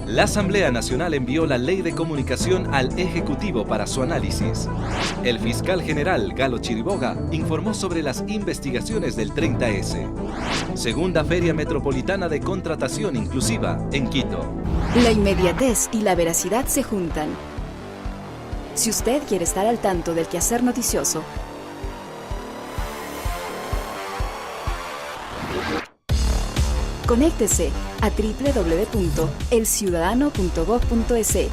La Asamblea Nacional envió la Ley de Comunicación al Ejecutivo para su análisis. El fiscal general Galo Chiriboga informó sobre las investigaciones del 30S. Segunda Feria Metropolitana de Contratación Inclusiva en Quito. La inmediatez y la veracidad se juntan. Si usted quiere estar al tanto del quehacer noticioso, conéctese a www.elciudadano.gov.es.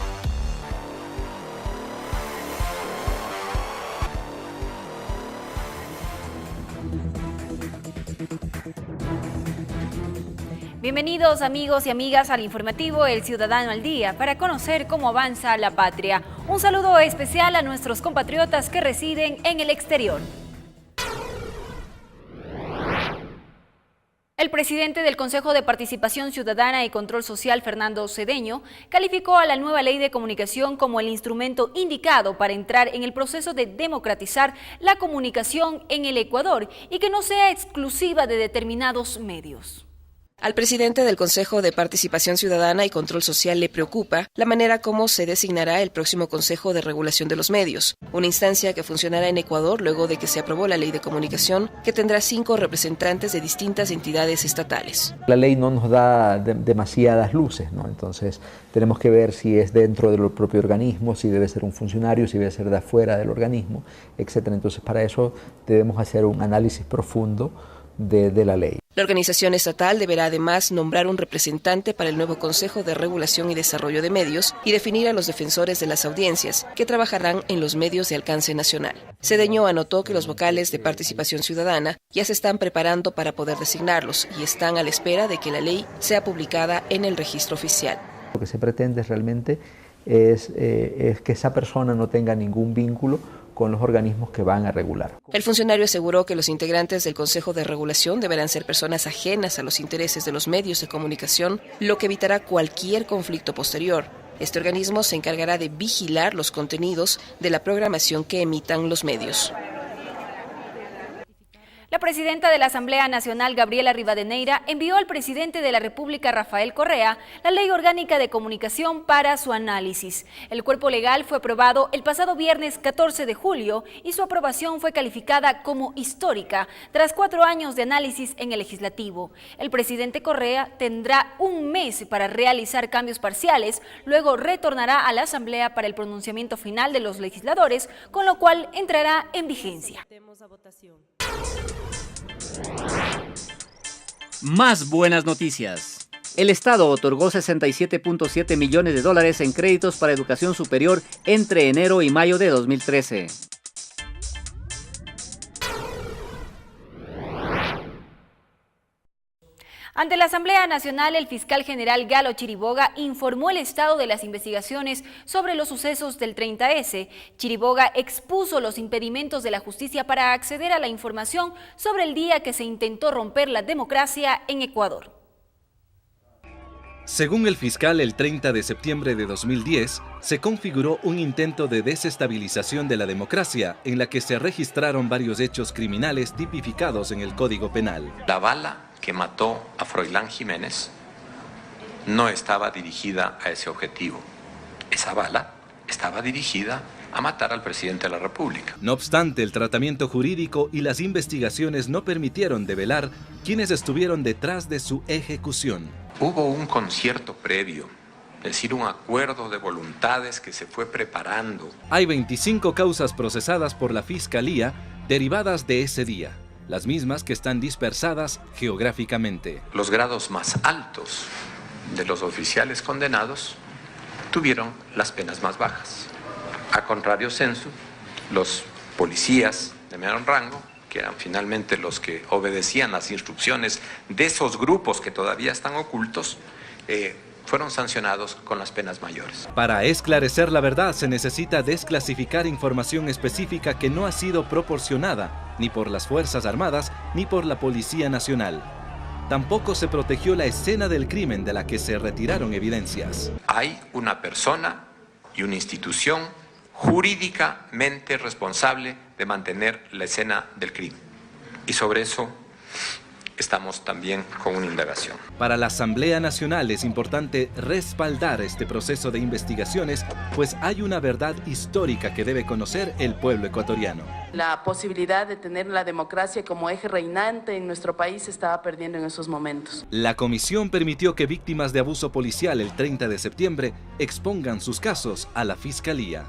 Bienvenidos amigos y amigas al informativo El Ciudadano al Día para conocer cómo avanza la patria. Un saludo especial a nuestros compatriotas que residen en el exterior. El presidente del Consejo de Participación Ciudadana y Control Social, Fernando Cedeño, calificó a la nueva Ley de Comunicación como el instrumento indicado para entrar en el proceso de democratizar la comunicación en el Ecuador y que no sea exclusiva de determinados medios. Al presidente del Consejo de Participación Ciudadana y Control Social le preocupa la manera como se designará el próximo Consejo de Regulación de los Medios, una instancia que funcionará en Ecuador luego de que se aprobó la Ley de Comunicación, que tendrá 5 representantes de distintas entidades estatales. La ley no nos da demasiadas luces, ¿no? Entonces tenemos que ver si es dentro del propio organismo, si debe ser un funcionario, si debe ser de afuera del organismo, etc. Entonces para eso debemos hacer un análisis profundo de la ley. La organización estatal deberá además nombrar un representante para el nuevo Consejo de Regulación y Desarrollo de Medios y definir a los defensores de las audiencias que trabajarán en los medios de alcance nacional. Cedeño anotó que los vocales de Participación Ciudadana ya se están preparando para poder designarlos y están a la espera de que la ley sea publicada en el registro oficial. Lo que se pretende realmente es que esa persona no tenga ningún vínculo con los organismos que van a regular. El funcionario aseguró que los integrantes del Consejo de Regulación deberán ser personas ajenas a los intereses de los medios de comunicación, lo que evitará cualquier conflicto posterior. Este organismo se encargará de vigilar los contenidos de la programación que emitan los medios. La presidenta de la Asamblea Nacional, Gabriela Rivadeneira, envió al presidente de la República, Rafael Correa, la Ley Orgánica de Comunicación para su análisis. El cuerpo legal fue aprobado el pasado viernes 14 de julio y su aprobación fue calificada como histórica tras 4 años de análisis en el Legislativo. El presidente Correa tendrá un mes para realizar cambios parciales, luego retornará a la Asamblea para el pronunciamiento final de los legisladores, con lo cual entrará en vigencia. Más buenas noticias. El Estado otorgó $67.7 millones en créditos para educación superior entre enero y mayo de 2013. Ante la Asamblea Nacional, el fiscal general Galo Chiriboga informó el estado de las investigaciones sobre los sucesos del 30S. Chiriboga expuso los impedimentos de la justicia para acceder a la información sobre el día que se intentó romper la democracia en Ecuador. Según el fiscal, el 30 de septiembre de 2010 se configuró un intento de desestabilización de la democracia en la que se registraron varios hechos criminales tipificados en el Código Penal. La bala que mató a Froilán Jiménez no estaba dirigida a ese objetivo. Esa bala estaba dirigida a matar al presidente de la República. No obstante, el tratamiento jurídico y las investigaciones no permitieron develar quiénes estuvieron detrás de su ejecución. Hubo un concierto previo, es decir, un acuerdo de voluntades que se fue preparando. Hay 25 causas procesadas por la Fiscalía derivadas de ese día, las mismas que están dispersadas geográficamente. Los grados más altos de los oficiales condenados tuvieron las penas más bajas. A contrario censo, los policías de menor rango, que eran finalmente los que obedecían las instrucciones de esos grupos que todavía están ocultos, fueron sancionados con las penas mayores. Para esclarecer la verdad se necesita desclasificar información específica que no ha sido proporcionada ni por las Fuerzas Armadas ni por la Policía Nacional. Tampoco se protegió la escena del crimen de la que se retiraron evidencias. Hay una persona y una institución jurídicamente responsable de mantener la escena del crimen. Y sobre eso estamos también con una indagación. Para la Asamblea Nacional es importante respaldar este proceso de investigaciones, pues hay una verdad histórica que debe conocer el pueblo ecuatoriano. La posibilidad de tener la democracia como eje reinante en nuestro país se estaba perdiendo en esos momentos. La comisión permitió que víctimas de abuso policial el 30 de septiembre expongan sus casos a la Fiscalía.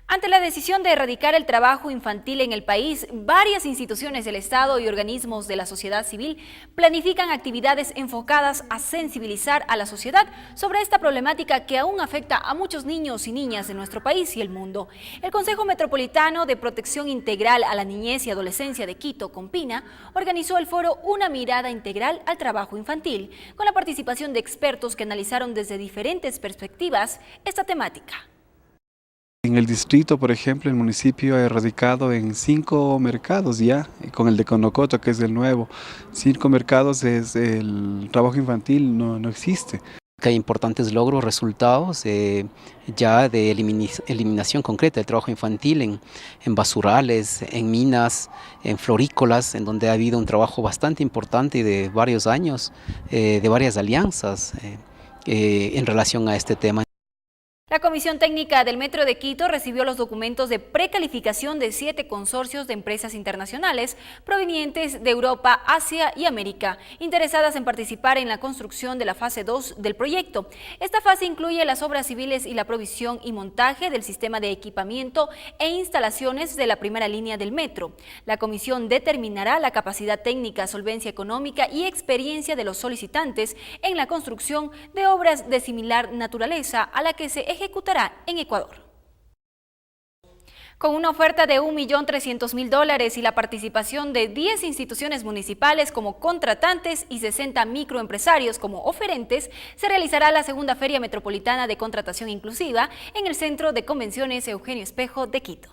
Ante la decisión de erradicar el trabajo infantil en el país, varias instituciones del Estado y organismos de la sociedad civil planifican actividades enfocadas a sensibilizar a la sociedad sobre esta problemática que aún afecta a muchos niños y niñas de nuestro país y el mundo. El Consejo Metropolitano de Protección Integral a la Niñez y Adolescencia de Quito, COMPINA, organizó el foro Una mirada integral al trabajo infantil, con la participación de expertos que analizaron desde diferentes perspectivas esta temática. En el distrito, por ejemplo, el municipio ha erradicado en 5 mercados ya, con el de Conocoto, que es el nuevo. 5 mercados, el trabajo infantil no existe. Hay importantes logros, resultados ya de eliminación concreta del trabajo infantil en basurales, en minas, en florícolas, en donde ha habido un trabajo bastante importante y de varios años, de varias alianzas en relación a este tema. La Comisión Técnica del Metro de Quito recibió los documentos de precalificación de 7 consorcios de empresas internacionales provenientes de Europa, Asia y América, interesadas en participar en la construcción de la fase 2 del proyecto. Esta fase incluye las obras civiles y la provisión y montaje del sistema de equipamiento e instalaciones de la primera línea del metro. La comisión determinará la capacidad técnica, solvencia económica y experiencia de los solicitantes en la construcción de obras de similar naturaleza a la que se ejecutará en Ecuador. Con una oferta de $1.300.000 y la participación de 10 instituciones municipales como contratantes y 60 microempresarios como oferentes, se realizará la segunda Feria Metropolitana de Contratación Inclusiva en el Centro de Convenciones Eugenio Espejo de Quito.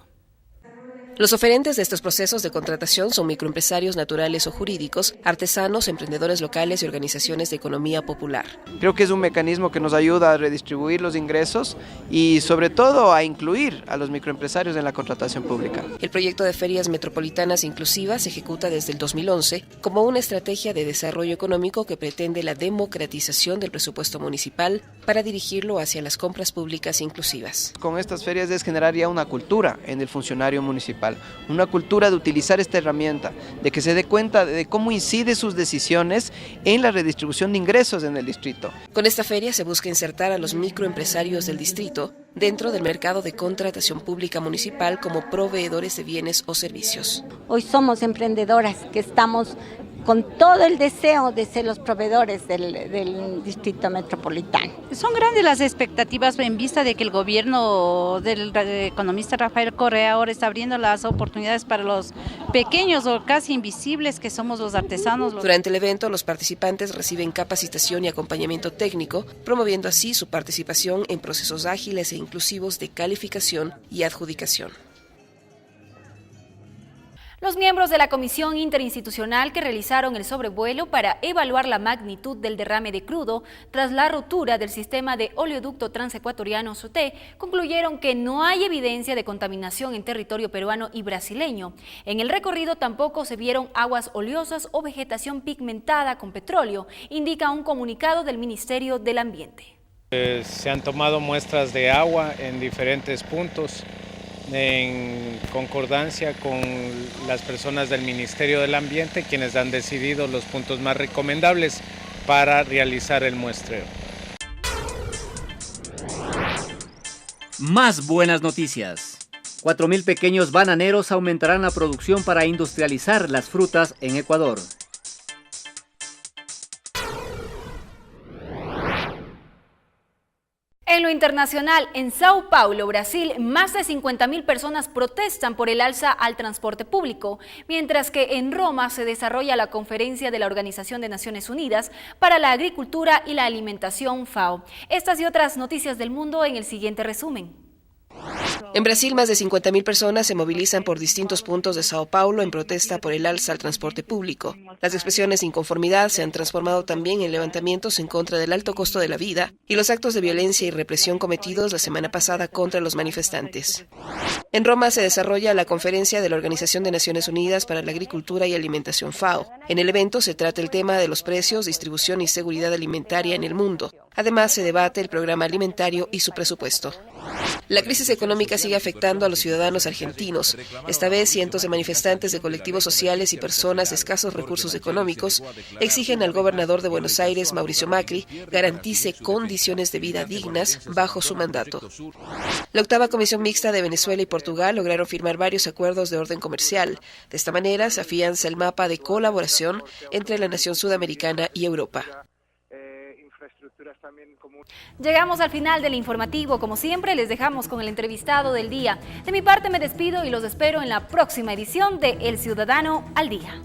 Los oferentes de estos procesos de contratación son microempresarios naturales o jurídicos, artesanos, emprendedores locales y organizaciones de economía popular. Creo que es un mecanismo que nos ayuda a redistribuir los ingresos y sobre todo a incluir a los microempresarios en la contratación pública. El proyecto de ferias metropolitanas inclusivas se ejecuta desde el 2011 como una estrategia de desarrollo económico que pretende la democratización del presupuesto municipal para dirigirlo hacia las compras públicas inclusivas. Con estas ferias es generar ya una cultura en el funcionario municipal. Una cultura de utilizar esta herramienta, de que se dé cuenta de cómo incide sus decisiones en la redistribución de ingresos en el distrito. Con esta feria se busca insertar a los microempresarios del distrito dentro del mercado de contratación pública municipal como proveedores de bienes o servicios. Hoy somos emprendedoras que estamos con todo el deseo de ser los proveedores del distrito metropolitano. Son grandes las expectativas en vista de que el gobierno del economista Rafael Correa ahora está abriendo las oportunidades para los pequeños o casi invisibles que somos los artesanos. Durante el evento, los participantes reciben capacitación y acompañamiento técnico, promoviendo así su participación en procesos ágiles e inclusivos de calificación y adjudicación. Los miembros de la comisión interinstitucional que realizaron el sobrevuelo para evaluar la magnitud del derrame de crudo tras la rotura del sistema de oleoducto transecuatoriano SUTE concluyeron que no hay evidencia de contaminación en territorio peruano y brasileño. En el recorrido tampoco se vieron aguas oleosas o vegetación pigmentada con petróleo, indica un comunicado del Ministerio del Ambiente. Se han tomado muestras de agua en diferentes puntos, en concordancia con las personas del Ministerio del Ambiente, quienes han decidido los puntos más recomendables para realizar el muestreo. Más buenas noticias. 4.000 pequeños bananeros aumentarán la producción para industrializar las frutas en Ecuador. En lo internacional, en Sao Paulo, Brasil, más de 50.000 personas protestan por el alza al transporte público, mientras que en Roma se desarrolla la conferencia de la Organización de Naciones Unidas para la Agricultura y la Alimentación, FAO. Estas y otras noticias del mundo en el siguiente resumen. En Brasil, más de 50.000 personas se movilizan por distintos puntos de Sao Paulo en protesta por el alza al transporte público. Las expresiones de inconformidad se han transformado también en levantamientos en contra del alto costo de la vida y los actos de violencia y represión cometidos la semana pasada contra los manifestantes. En Roma se desarrolla la conferencia de la Organización de Naciones Unidas para la Agricultura y Alimentación FAO. En el evento se trata el tema de los precios, distribución y seguridad alimentaria en el mundo. Además, se debate el programa alimentario y su presupuesto. La crisis económica sigue afectando a los ciudadanos argentinos. Esta vez, cientos de manifestantes de colectivos sociales y personas de escasos recursos económicos exigen al gobernador de Buenos Aires, Mauricio Macri, garantice condiciones de vida dignas bajo su mandato. La octava Comisión Mixta de Venezuela y Portugal lograron firmar varios acuerdos de orden comercial. De esta manera, se afianza el mapa de colaboración entre la nación sudamericana y Europa. Llegamos al final del informativo. Como siempre, les dejamos con el entrevistado del día. De mi parte me despido y los espero en la próxima edición de El Ciudadano al Día.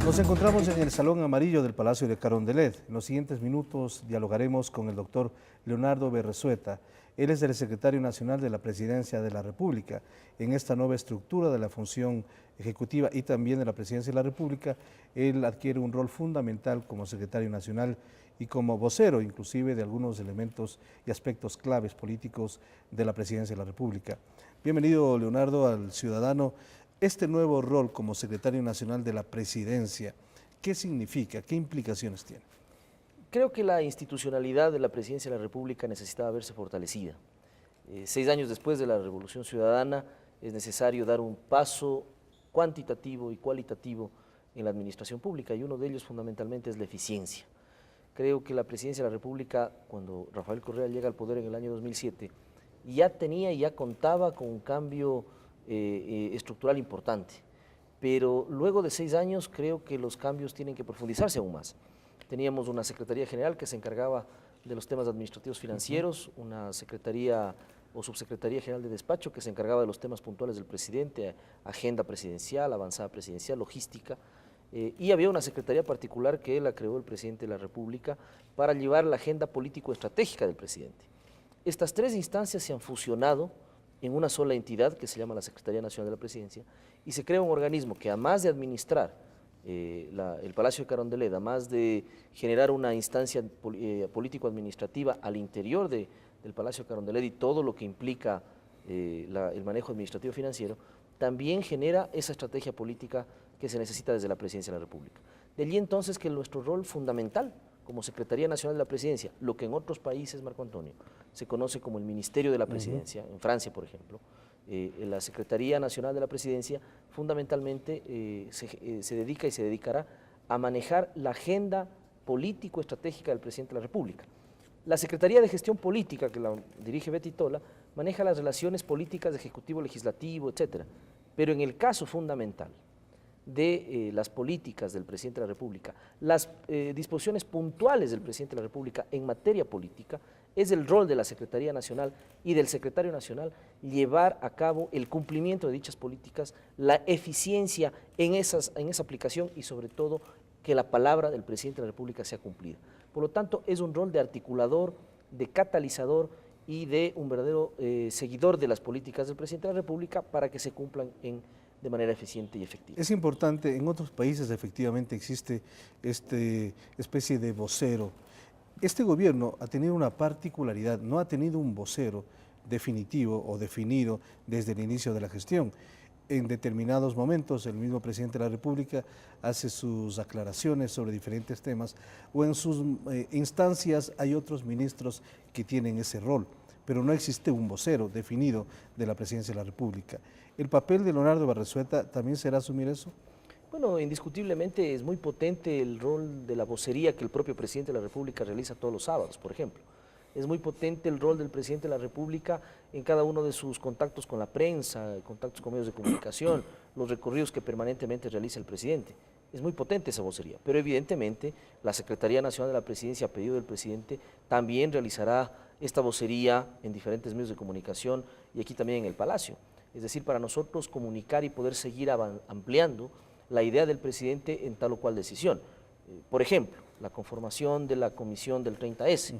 Nos encontramos en el Salón Amarillo del Palacio de Carondelet. En los siguientes minutos dialogaremos con el doctor Leonardo Berresueta. Él es el secretario nacional de la Presidencia de la República. En esta nueva estructura de la función ejecutiva y también de la Presidencia de la República, él adquiere un rol fundamental como secretario nacional y como vocero, inclusive, de algunos elementos y aspectos claves políticos de la Presidencia de la República. Bienvenido, Leonardo, al Ciudadano. Este nuevo rol como secretario nacional de la Presidencia, ¿qué significa? ¿Qué implicaciones tiene? Creo que la institucionalidad de la Presidencia de la República necesitaba verse fortalecida. 6 años después de la Revolución Ciudadana es necesario dar un paso cuantitativo y cualitativo en la administración pública y uno de ellos fundamentalmente es la eficiencia. Creo que la Presidencia de la República, cuando Rafael Correa llega al poder en el año 2007, ya contaba con un cambio estructural importante, pero luego de 6 años creo que los cambios tienen que profundizarse aún más. Teníamos una Secretaría General que se encargaba de los temas administrativos financieros, una Secretaría o Subsecretaría General de Despacho que se encargaba de los temas puntuales del presidente, agenda presidencial, avanzada presidencial, logística, y había una Secretaría particular que la creó el presidente de la República para llevar la agenda político-estratégica del presidente. Estas 3 instancias se han fusionado en una sola entidad que se llama la Secretaría Nacional de la Presidencia y se crea un organismo que, además de administrar el Palacio de Carondelet, además de generar una instancia político-administrativa al interior del Palacio de Carondelet y todo lo que implica el manejo administrativo financiero, también genera esa estrategia política que se necesita desde la Presidencia de la República. De allí entonces que nuestro rol fundamental como Secretaría Nacional de la Presidencia, lo que en otros países, Marco Antonio, se conoce como el Ministerio de la Presidencia, en Francia por ejemplo, la Secretaría Nacional de la Presidencia fundamentalmente se dedica y se dedicará a manejar la agenda político-estratégica del Presidente de la República. La Secretaría de Gestión Política, que la dirige Betty Tola, maneja las relaciones políticas de Ejecutivo-Legislativo, etcétera. Pero en el caso fundamental de las políticas del Presidente de la República, las disposiciones puntuales del Presidente de la República en materia política, es el rol de la Secretaría Nacional y del Secretario Nacional llevar a cabo el cumplimiento de dichas políticas, la eficiencia en esa aplicación y sobre todo que la palabra del Presidente de la República sea cumplida. Por lo tanto, es un rol de articulador, de catalizador y de un verdadero seguidor de las políticas del Presidente de la República para que se cumplan de manera eficiente y efectiva. Es importante, en otros países efectivamente existe esta especie de vocero. Este gobierno ha tenido una particularidad, no ha tenido un vocero definitivo o definido desde el inicio de la gestión. En determinados momentos el mismo presidente de la República hace sus aclaraciones sobre diferentes temas o en sus instancias hay otros ministros que tienen ese rol, pero no existe un vocero definido de la presidencia de la República. ¿El papel de Leonardo Berresueta también será asumir eso? Bueno, indiscutiblemente es muy potente el rol de la vocería que el propio presidente de la República realiza todos los sábados, por ejemplo. Es muy potente el rol del presidente de la República en cada uno de sus contactos con la prensa, contactos con medios de comunicación, los recorridos que permanentemente realiza el presidente. Es muy potente esa vocería, pero evidentemente la Secretaría Nacional de la Presidencia, a pedido del presidente, también realizará esta vocería en diferentes medios de comunicación y aquí también en el Palacio. Es decir, para nosotros comunicar y poder seguir ampliando la idea del presidente en tal o cual decisión. Por ejemplo, la conformación de la comisión del 30S.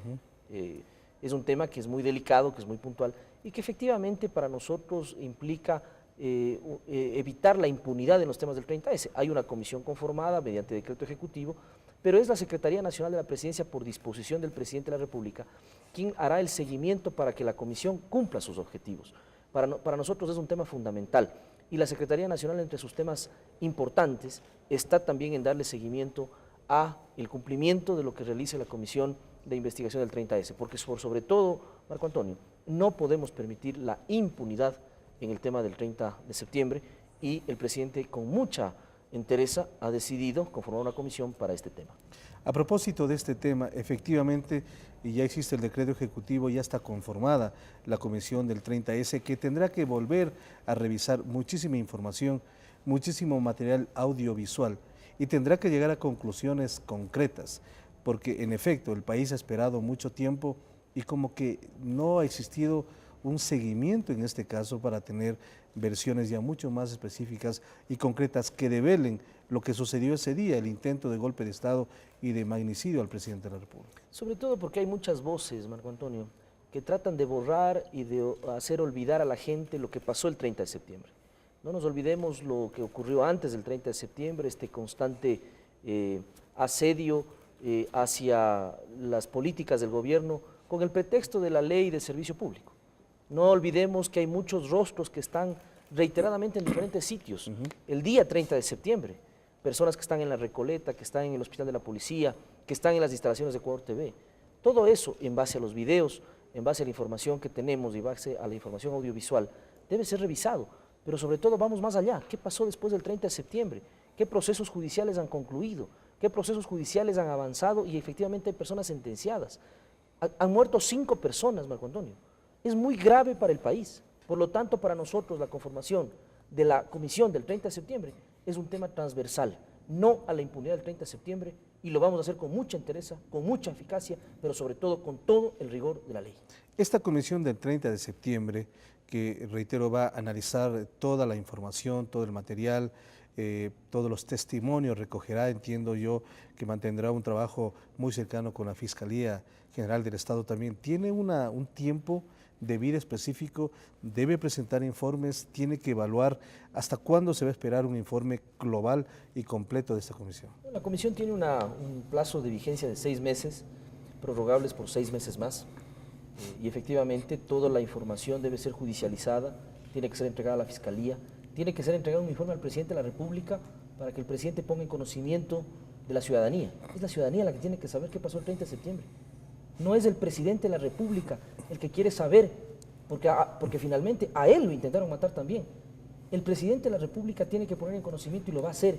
Es un tema que es muy delicado, que es muy puntual y que efectivamente para nosotros implica evitar la impunidad en los temas del 30S. Hay una comisión conformada mediante decreto ejecutivo, pero es la Secretaría Nacional de la Presidencia, por disposición del Presidente de la República, quien hará el seguimiento para que la comisión cumpla sus objetivos. Para nosotros es un tema fundamental y la Secretaría Nacional, entre sus temas importantes, está también en darle seguimiento a el cumplimiento de lo que realice la Comisión de Investigación del 30S, porque sobre todo, Marco Antonio, no podemos permitir la impunidad en el tema del 30 de septiembre y el presidente con mucha entereza ha decidido conformar una comisión para este tema. A propósito de este tema, efectivamente ya existe el decreto ejecutivo, ya está conformada la comisión del 30S que tendrá que volver a revisar muchísima información, muchísimo material audiovisual y tendrá que llegar a conclusiones concretas, porque en efecto el país ha esperado mucho tiempo y como que no ha existido un seguimiento en este caso para tener versiones ya mucho más específicas y concretas que develen lo que sucedió ese día, el intento de golpe de Estado y de magnicidio al presidente de la República. Sobre todo porque hay muchas voces, Marco Antonio, que tratan de borrar y de hacer olvidar a la gente lo que pasó el 30 de septiembre. No nos olvidemos lo que ocurrió antes del 30 de septiembre, este constante asedio hacia las políticas del gobierno con el pretexto de la ley de servicio público. No olvidemos que hay muchos rostros que están reiteradamente en diferentes sitios. El día 30 de septiembre, personas que están en la Recoleta, que están en el Hospital de la Policía, que están en las instalaciones de Ecuador TV. Todo eso, en base a los videos, en base a la información que tenemos y en base a la información audiovisual, debe ser revisado. Pero sobre todo vamos más allá. ¿Qué pasó después del 30 de septiembre? ¿Qué procesos judiciales han concluido? ¿Qué procesos judiciales han avanzado? Y efectivamente hay personas sentenciadas. Han muerto 5 personas, Marco Antonio. Es muy grave para el país. Por lo tanto, para nosotros la conformación de la comisión del 30 de septiembre es un tema transversal, no a la impunidad del 30 de septiembre, y lo vamos a hacer con mucha entereza, con mucha eficacia, pero sobre todo con todo el rigor de la ley. Esta comisión del 30 de septiembre, que reitero va a analizar toda la información, todo el material, todos los testimonios, recogerá, entiendo yo, que mantendrá un trabajo muy cercano con la Fiscalía General del Estado también. ¿Tiene un tiempo de vida específico? ¿Debe presentar informes? ¿Tiene que evaluar hasta cuándo se va a esperar un informe global y completo de esta comisión? La comisión tiene un plazo de vigencia de 6 meses, prorrogables por 6 meses más, y efectivamente toda la información debe ser judicializada, tiene que ser entregada a la Fiscalía, tiene que ser entregado un informe al presidente de la República para que el presidente ponga en conocimiento de la ciudadanía. Es la ciudadanía la que tiene que saber qué pasó el 30 de septiembre. No es el presidente de la República el que quiere saber, porque finalmente a él lo intentaron matar también. El presidente de la República tiene que poner en conocimiento, y lo va a hacer,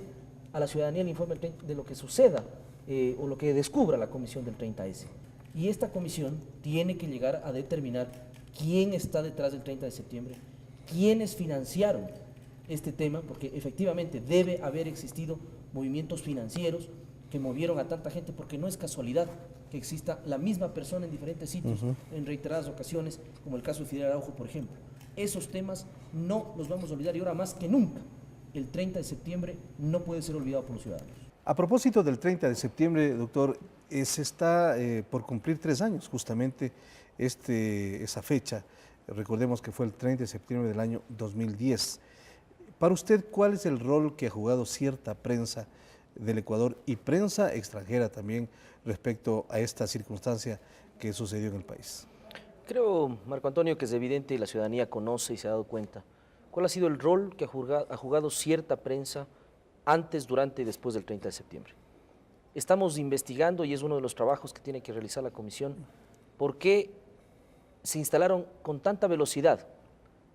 a la ciudadanía el informe de lo que suceda o lo que descubra la comisión del 30S. Y esta comisión tiene que llegar a determinar quién está detrás del 30 de septiembre, quiénes financiaron este tema, porque efectivamente debe haber existido movimientos financieros que movieron a tanta gente, porque no es casualidad que exista la misma persona en diferentes sitios en reiteradas ocasiones, como el caso de Fidel Araujo, por ejemplo. Esos temas no los vamos a olvidar, y ahora más que nunca, el 30 de septiembre no puede ser olvidado por los ciudadanos. A propósito del 30 de septiembre, doctor, se está por cumplir 3 años justamente esa fecha. Recordemos que fue el 30 de septiembre del año 2010. Para usted, ¿cuál es el rol que ha jugado cierta prensa del Ecuador y prensa extranjera también respecto a esta circunstancia que sucedió en el país? Creo, Marco Antonio, que es evidente y la ciudadanía conoce y se ha dado cuenta cuál ha sido el rol que ha jugado cierta prensa antes, durante y después del 30 de septiembre. Estamos investigando, y es uno de los trabajos que tiene que realizar la comisión, por qué se instalaron con tanta velocidad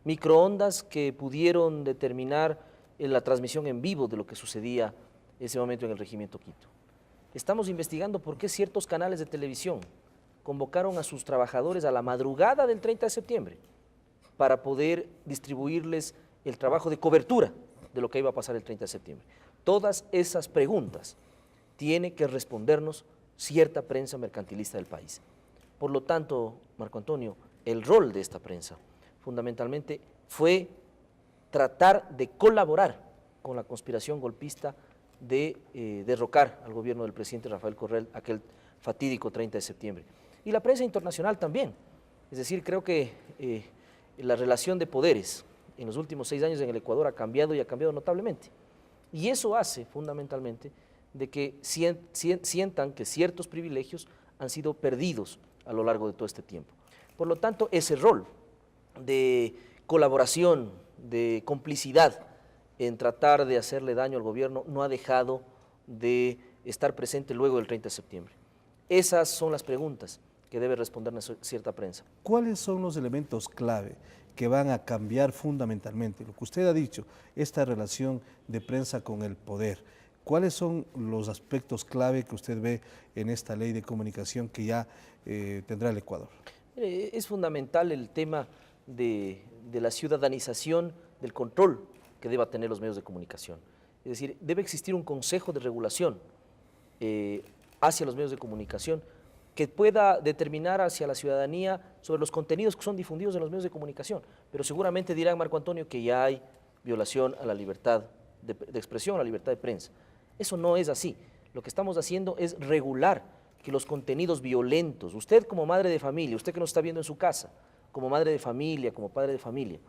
microondas que pudieron determinar la transmisión en vivo de lo que sucedía en ese momento en el Regimiento Quinto. Estamos investigando por qué ciertos canales de televisión convocaron a sus trabajadores a la madrugada del 30 de septiembre para poder distribuirles el trabajo de cobertura de lo que iba a pasar el 30 de septiembre. Todas esas preguntas tiene que respondernos cierta prensa mercantilista del país. Por lo tanto, Marco Antonio, el rol de esta prensa fundamentalmente fue tratar de colaborar con la conspiración golpista de derrocar al gobierno del presidente Rafael Correa aquel fatídico 30 de septiembre. y la prensa internacional también. Es decir, creo que la relación de poderes en los últimos 6 años en el Ecuador ha cambiado y ha cambiado notablemente. Y eso hace fundamentalmente de que sientan que ciertos privilegios han sido perdidos a lo largo de todo este tiempo. Por lo tanto, ese rol de colaboración, de complicidad en tratar de hacerle daño al gobierno no ha dejado de estar presente luego del 30 de septiembre. Esas son las preguntas que debe responder cierta prensa. ¿Cuáles son los elementos clave que van a cambiar fundamentalmente? Lo que usted ha dicho, esta relación de prensa con el poder. ¿Cuáles son los aspectos clave que usted ve en esta ley de comunicación que ya tendrá el Ecuador? Es fundamental el tema de la ciudadanización del control que deba tener los medios de comunicación. Es decir, debe existir un consejo de regulación hacia los medios de comunicación que pueda determinar hacia la ciudadanía sobre los contenidos que son difundidos en los medios de comunicación. Pero seguramente dirán, Marco Antonio, que ya hay violación a la libertad de expresión, a la libertad de prensa. Eso no es así. Lo que estamos haciendo es regular que los contenidos violentos, usted como madre de familia, usted que nos está viendo en su casa, como madre de familia, como padre de familia,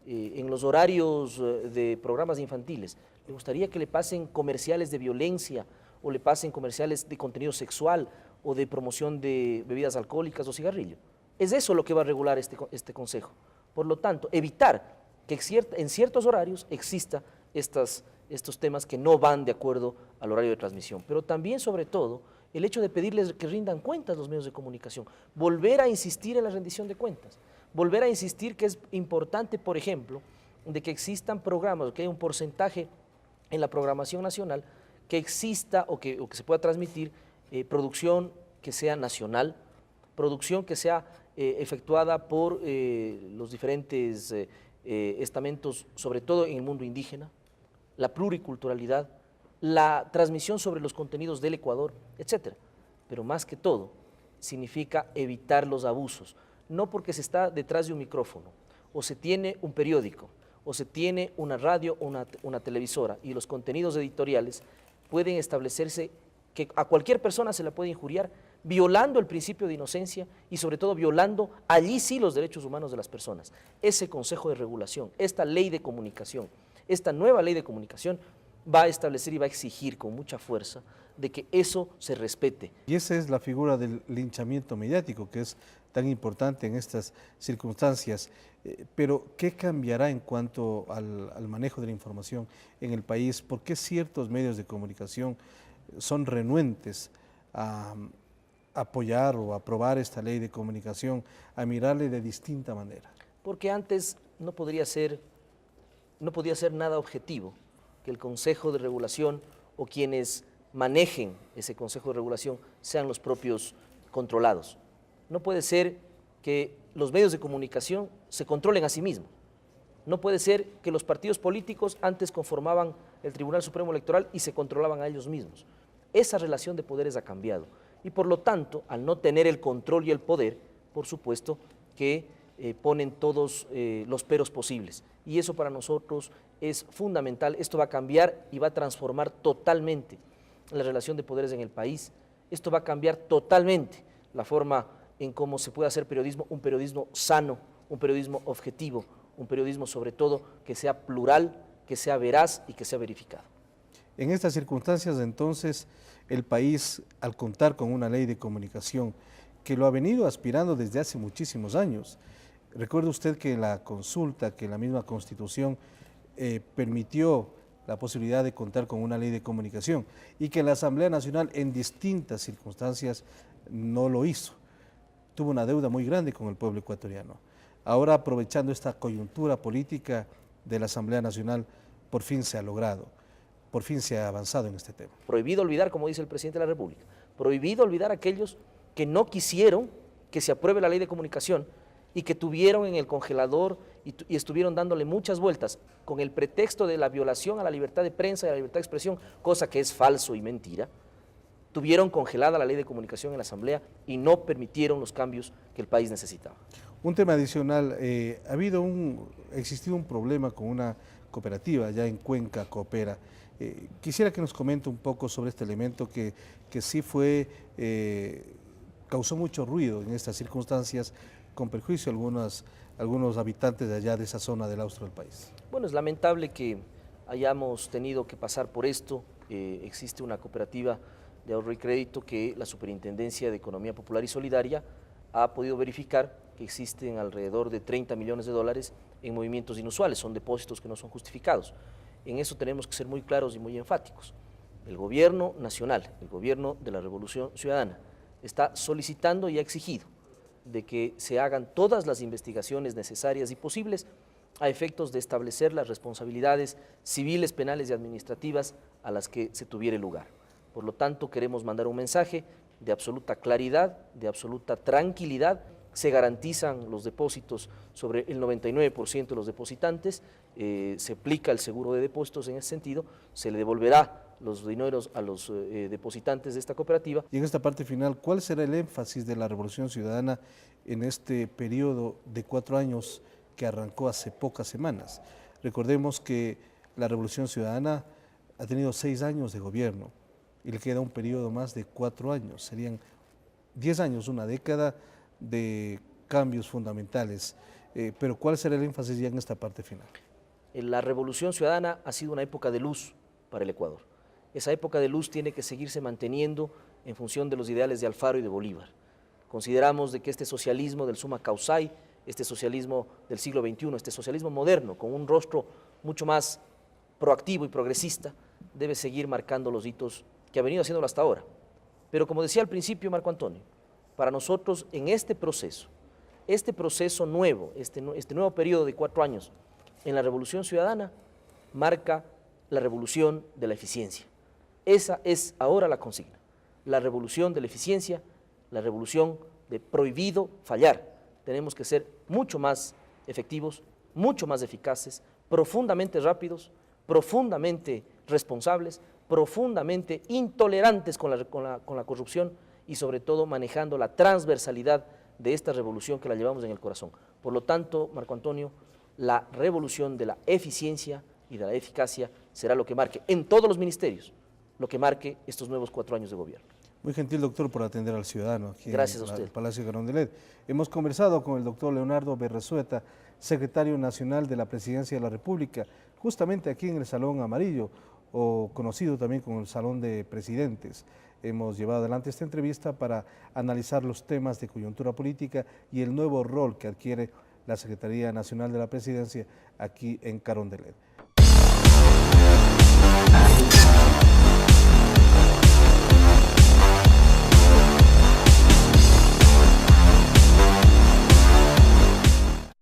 en los horarios de programas infantiles, ¿le gustaría que le pasen comerciales de violencia o le pasen comerciales de contenido sexual o de promoción de bebidas alcohólicas o cigarrillo? Es eso lo que va a regular este consejo. Por lo tanto, evitar que en ciertos horarios exista estos temas que no van de acuerdo al horario de transmisión. Pero también, sobre todo, el hecho de pedirles que rindan cuentas los medios de comunicación, volver a insistir en la rendición de cuentas, volver a insistir que es importante, por ejemplo, de que existan programas, que haya un porcentaje en la programación nacional, que exista o que se pueda transmitir producción que sea nacional, producción que sea efectuada por los diferentes estamentos, sobre todo en el mundo indígena, la pluriculturalidad, la transmisión sobre los contenidos del Ecuador, etc. Pero más que todo, significa evitar los abusos, no porque se está detrás de un micrófono, o se tiene un periódico, o se tiene una radio o una televisora, y los contenidos editoriales pueden establecerse que a cualquier persona se la puede injuriar, violando el principio de inocencia y sobre todo violando allí sí los derechos humanos de las personas. Ese Consejo de Regulación, esta ley de comunicación, esta nueva ley de comunicación va a establecer y va a exigir con mucha fuerza de que eso se respete. Y esa es la figura del linchamiento mediático, que es tan importante en estas circunstancias. Pero, ¿qué cambiará en cuanto al manejo de la información en el país? ¿Por qué ciertos medios de comunicación son renuentes a apoyar o aprobar esta ley de comunicación, a mirarle de distinta manera? Porque antes no podía ser nada objetivo que el Consejo de Regulación o quienes manejen ese Consejo de Regulación sean los propios controlados. No puede ser que los medios de comunicación se controlen a sí mismos. No puede ser que los partidos políticos antes conformaban el Tribunal Supremo Electoral y se controlaban a ellos mismos. Esa relación de poderes ha cambiado y por lo tanto, al no tener el control y el poder, por supuesto que ponen todos los peros posibles. Y eso para nosotros es fundamental. Esto va a cambiar y va a transformar totalmente la relación de poderes en el país. Esto va a cambiar totalmente la forma en cómo se puede hacer periodismo, un periodismo sano, un periodismo objetivo, un periodismo sobre todo que sea plural, que sea veraz y que sea verificado. En estas circunstancias, entonces, el país, al contar con una ley de comunicación que lo ha venido aspirando desde hace muchísimos años, recuerde usted que la consulta, que la misma Constitución permitió la posibilidad de contar con una ley de comunicación y que la Asamblea Nacional en distintas circunstancias no lo hizo. Tuvo una deuda muy grande con el pueblo ecuatoriano. Ahora, aprovechando esta coyuntura política de la Asamblea Nacional, por fin se ha logrado, por fin se ha avanzado en este tema. Prohibido olvidar, como dice el presidente de la República, prohibido olvidar a aquellos que no quisieron que se apruebe la ley de comunicación y que tuvieron en el congelador y estuvieron dándole muchas vueltas con el pretexto de la violación a la libertad de prensa y a la libertad de expresión, cosa que es falso y mentira. Tuvieron congelada la ley de comunicación en la Asamblea y no permitieron los cambios que el país necesitaba. Un tema adicional, ha existido un problema con una cooperativa ya en Cuenca, Coopera. Quisiera que nos comente un poco sobre este elemento que sí fue causó mucho ruido en estas circunstancias, con perjuicio a algunos habitantes de allá de esa zona del austro del país. Bueno, es lamentable que hayamos tenido que pasar por esto. Existe una cooperativa de ahorro y crédito que la Superintendencia de Economía Popular y Solidaria ha podido verificar que existen alrededor de 30 millones de dólares en movimientos inusuales, son depósitos que no son justificados. En eso tenemos que ser muy claros y muy enfáticos. El gobierno nacional, el gobierno de la Revolución Ciudadana, está solicitando y ha exigido de que se hagan todas las investigaciones necesarias y posibles a efectos de establecer las responsabilidades civiles, penales y administrativas a las que se tuviera lugar. Por lo tanto, queremos mandar un mensaje de absoluta claridad, de absoluta tranquilidad. Se garantizan los depósitos sobre el 99% de los depositantes, se aplica el seguro de depósitos en ese sentido, se le devolverá los dineros a los depositantes de esta cooperativa. Y en esta parte final, ¿cuál será el énfasis de la Revolución Ciudadana en este periodo de 4 años que arrancó hace pocas semanas? Recordemos que la Revolución Ciudadana ha tenido 6 años de gobierno y le queda un periodo más de 4 años, serían 10 años, una década de cambios fundamentales, pero ¿cuál será el énfasis ya en esta parte final? La Revolución Ciudadana ha sido una época de luz para el Ecuador. Esa época de luz tiene que seguirse manteniendo en función de los ideales de Alfaro y de Bolívar. Consideramos de que este socialismo del summa causai, este socialismo del siglo XXI, este socialismo moderno, con un rostro mucho más proactivo y progresista, debe seguir marcando los hitos que ha venido haciéndolo hasta ahora. Pero como decía al principio Marco Antonio, para nosotros en este proceso nuevo, este nuevo periodo de 4 años en la Revolución Ciudadana, marca la revolución de la eficiencia. Esa es ahora la consigna, la revolución de la eficiencia, la revolución de prohibido fallar. Tenemos que ser mucho más efectivos, mucho más eficaces, profundamente rápidos, profundamente responsables, profundamente intolerantes con la corrupción y sobre todo manejando la transversalidad de esta revolución que la llevamos en el corazón. Por lo tanto, Marco Antonio, la revolución de la eficiencia y de la eficacia será lo que marque en todos los ministerios, lo que marque estos nuevos 4 años de gobierno. Muy gentil, doctor, por atender al ciudadano aquí Gracias en a usted. el Palacio de Carondelet. Hemos conversado con el doctor Leonardo Berresueta, secretario nacional de la Presidencia de la República, justamente aquí en el Salón Amarillo, o conocido también como el Salón de Presidentes. Hemos llevado adelante esta entrevista para analizar los temas de coyuntura política y el nuevo rol que adquiere la Secretaría Nacional de la Presidencia aquí en Carondelet.